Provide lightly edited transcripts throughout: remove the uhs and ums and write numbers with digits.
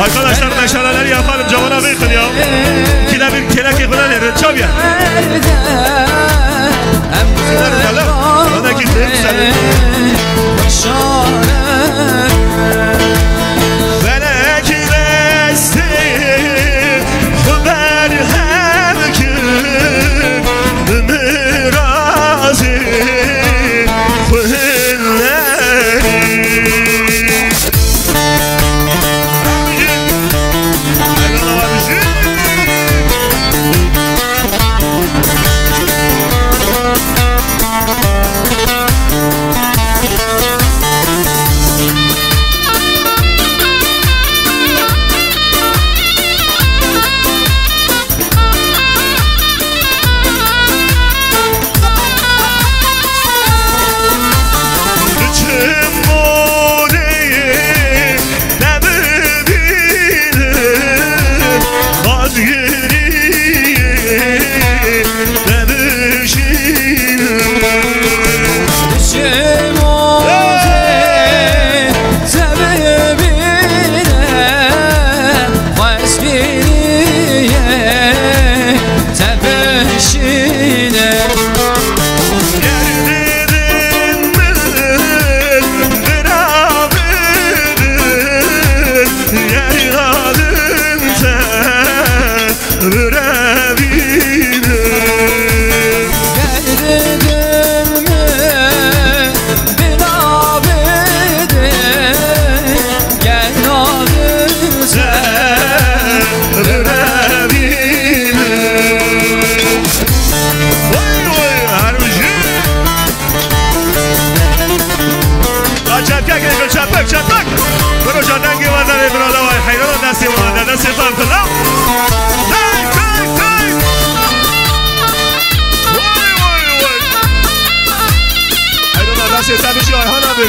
Arkadaşlar meşaleleri yapalım, camına bırakın ya. İkide bir kelek yıkılan yerin, çab ya. Nerede lan? Bana gittim seni. Felek desti Hüber hemkün Mirazi Hülleri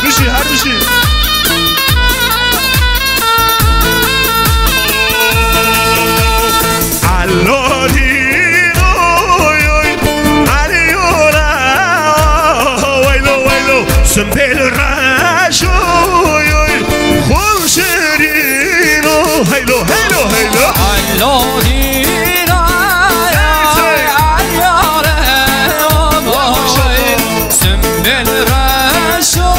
بشی هر بشی سنبيل الراشوي خون شرينو هيلو هيلو هيلو هيلو دينا يا عيارة سنبيل الراشوي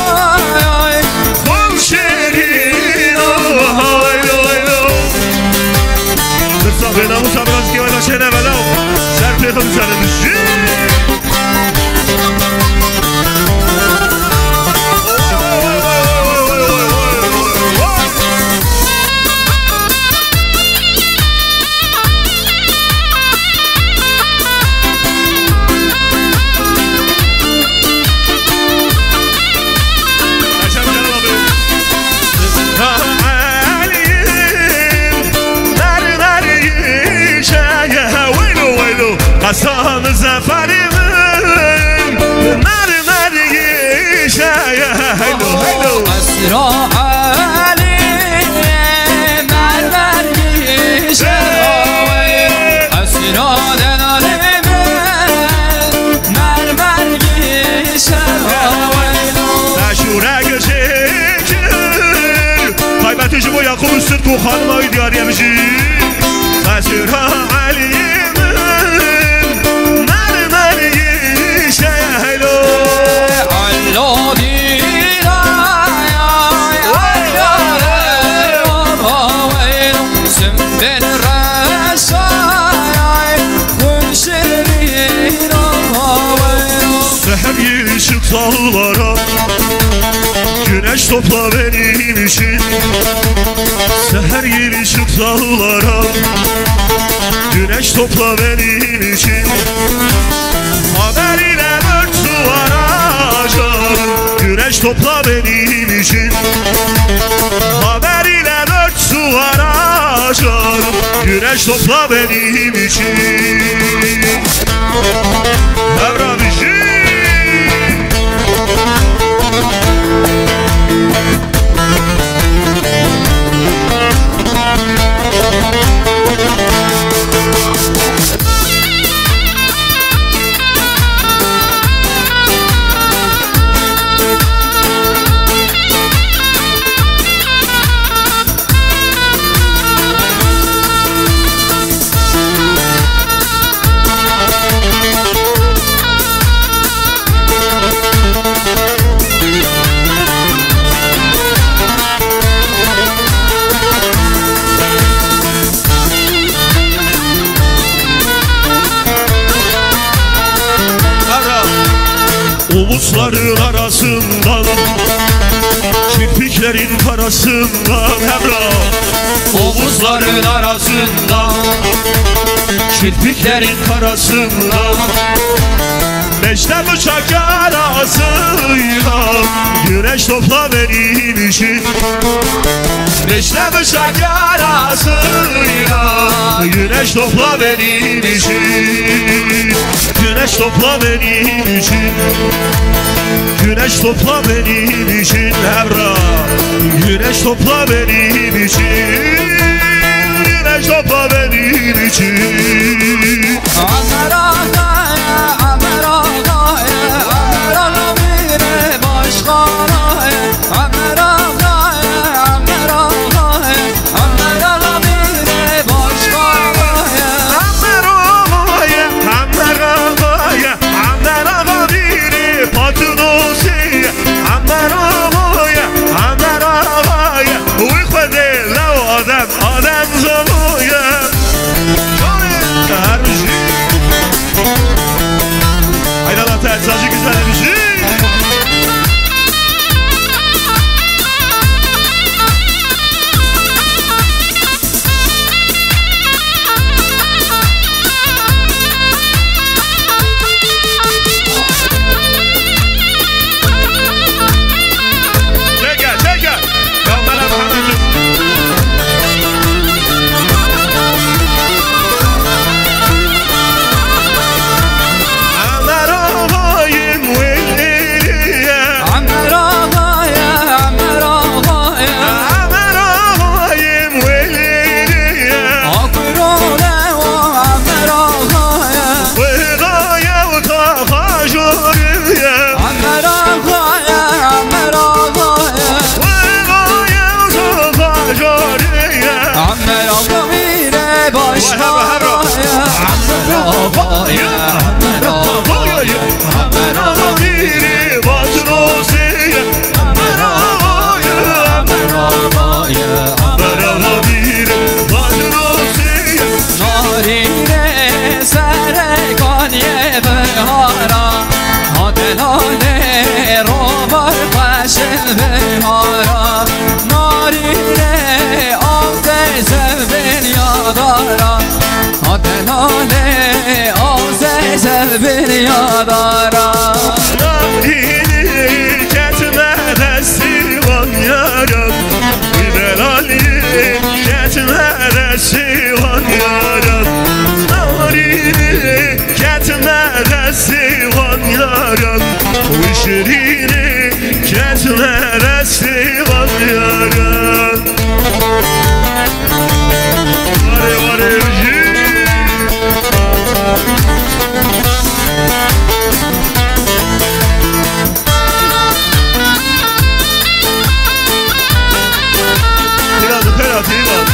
Yakup Üstün Kuhan'ıma idiyariyemci Hazır Ali'min mermeri şehlo Allah dira Sümbül resay Gülşerin Seher yıl ışık dağlara Güneş topla benim için Seher yıl ışık dağlara Güneş topla benim için Haber ile dört duvara canım Güneş topla benim için Haber ile dört duvara canım Güneş topla benim için Evrabişim Umutların arasından Kirpiklerin parasından Omuzların arasından Kirpiklerin parasından Beşte bıçak yarasıyla Güneş topla benim için Beşte bıçak yarasıyla Güneş topla benim için Güneş topla benim için Güneş topla benim için Evra Güneş topla benim için Güneş topla benim için Amer ağaya, Amer ağaya Amer ağaya bir başkanaya Amer ağaya, Amer ağaya Amer ağaya bir başkanaya Amer ağaya, Amer ağaya Amer ağaya bir patronosiye Amer ağaya, Amer ağaya Uyku değil o adam, adam zonuya Her şey Haydi Allah tezzacı güzel bir şey Dünyadara Nalini ketmede sivan yaram Biberali ketmede sivan yaram Nalini ketmede sivan yaram Uşrini ketmede sivan yaram Vare vare ایمان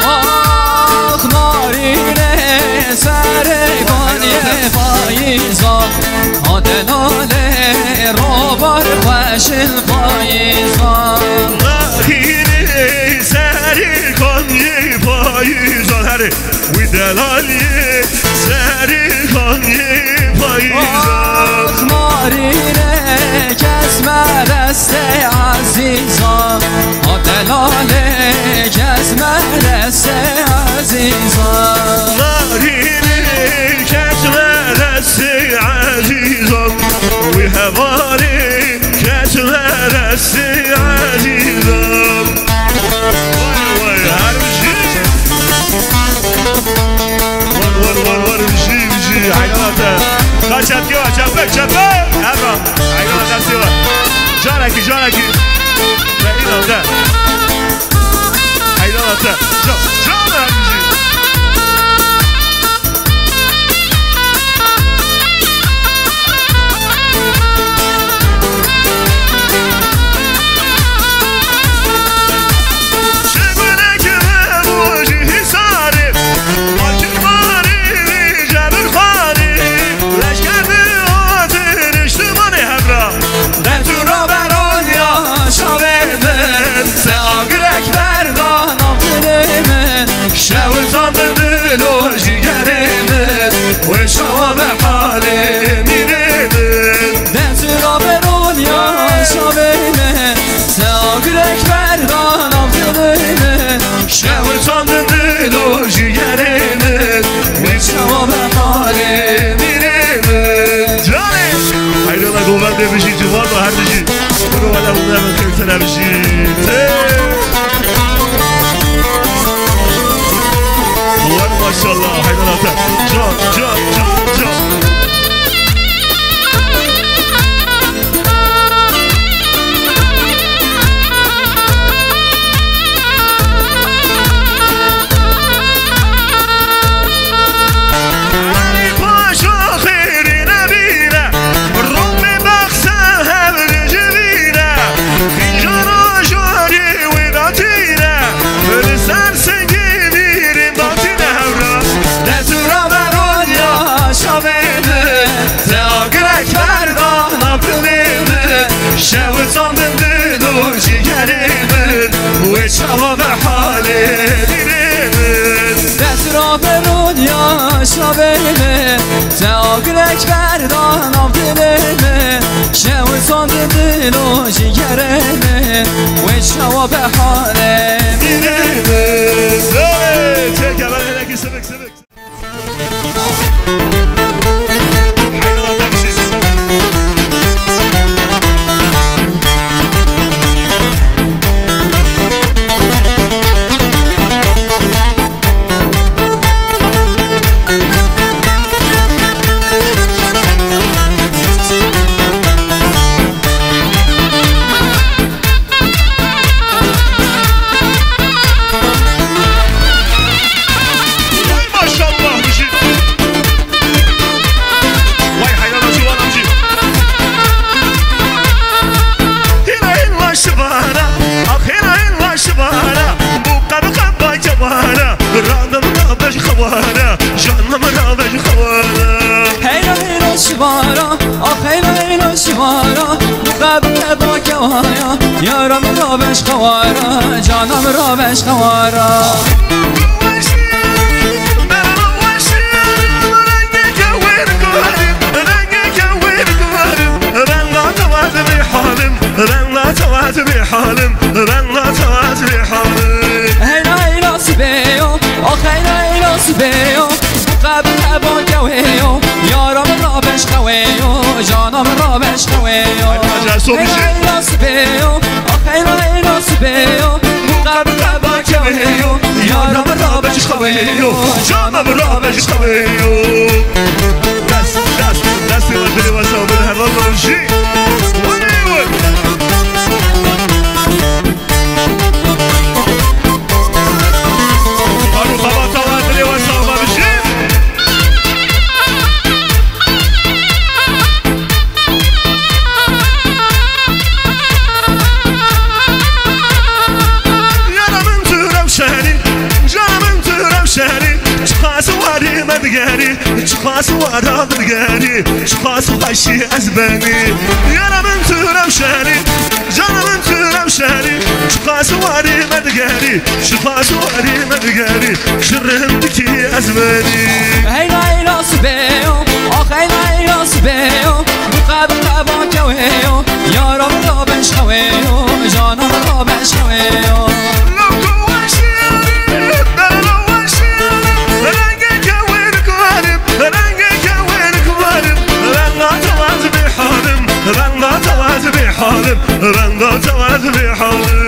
آخ نارینه سرگانی پاییزان آدلاله روبار خوشن پاییزان نارینه سرگانی پاییزان هره وی دلالی سرگانی پاییزان آخ نارینه کس مرست عزیزان آدلاله کس مرست عزیزان نارینه کس مرست عزیزان وی هواری کس مرست عزیزان وای وای هر بشی ور بشی حیراناته قاچت که چپک چپک هر را حیراناته سیوه جانکی جانکی حیراناته حیراناته جان هر بشی بشی جوان و هر بشی برو بالا بودم خیلی سنه بشی دوار ماشالله حیراناته جان شواب حالی دیرمن دست را به دنیا شابه تاگرک بردانم دلمه شو ساند دل و جگرمه و شواب حالی دیرمن چه کبر نکی سبک یارم را بش خوارا جانم را بش خوارا هیلا سبیو آخیلا سبیو قبل با جوهیو یارم را بش خویو جانم را بش خویو هیلا سبیو آخیلا سبیو قبل با جوهیو یارم را بش خویو جانم را بش خویو دستی و دلی و صابر حلال باشی شهری چخواست واری مدگری چخواست وارا مدگری چخواست خوشی از بنی یارم تورم شهری جانم تورم شهری چخواست واری مدگری چخواست واری مدگری شرم دکی از بنی هیلا هیلا سبیو آخ هیلا هیلا سبیو بقبل قبا کویو یارم را بنشویو جانم را بنشویو رنگا تواز بحالم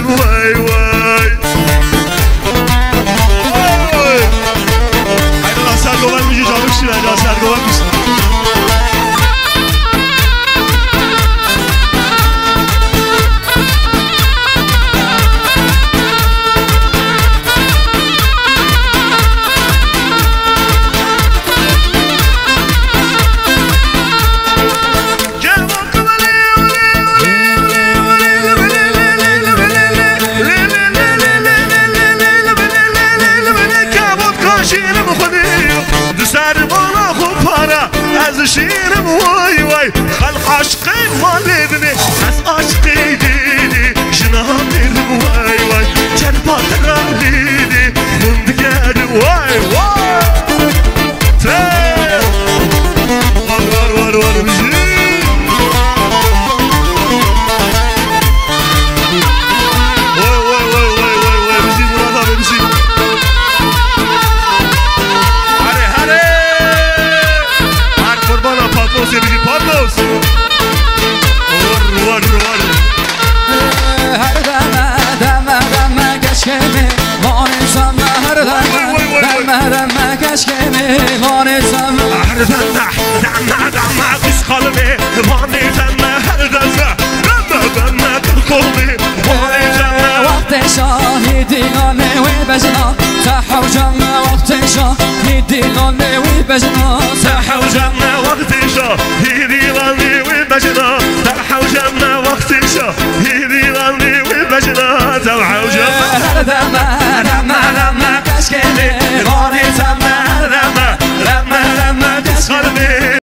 واي واي هيدا صار جوال ميجي جابك شي هيدا صار جوال شيرم واي واي خلق عشقي مالبني از عشقي ديني جنابي واي واي جربات راليني من دقار واي واي تير وار وار وار بجي واي واي واي واي واي واي بجي مرادة بجي هاري هاري قربانا پاتوس بگی پاتوس ور هر دم کشکمی وانیزم هر دم کشکمی وانیزم هر دم کس قلبی وانیزم هر دم کلبی وانیزم وقت شاهدی نانه وی بجنا تحو جمع وقت شاهدی نانه وی بجنا تحو جمع وقت شاهدی نانه وی بجنا تحو جمع وقت شاهدی نانه وی بجنا تحو جمع هر دم